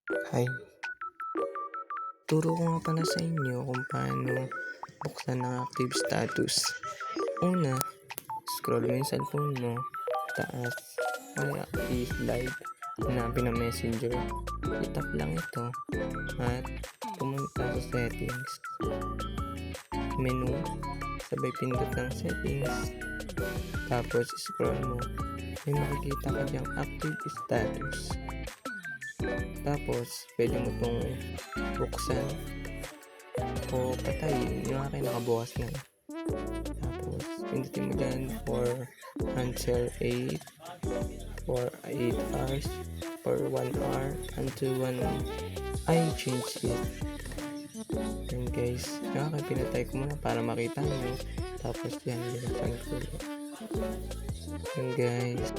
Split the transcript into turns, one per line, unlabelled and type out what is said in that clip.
Hi, turo ko nga pala sa inyo kung paano buksan ang active status. Una, scroll mo yung cellphone mo, taas, kaya i-slide, hanapin ang messenger. I-tap lang ito at pumunta sa settings. Menu, sabay pindot ng settings, tapos scroll mo. May makikita ka diyang active status. Tapos, pwede mo itong buksan o patayin. Yung akin nakabukas na. Tapos, pindutin mo dyan for until 8 for 8 hours for 1 hour until 1 I change it. And guys, yung akin pinatay ko muna para makita nyo. Tapos yan, binuksan ko. And guys,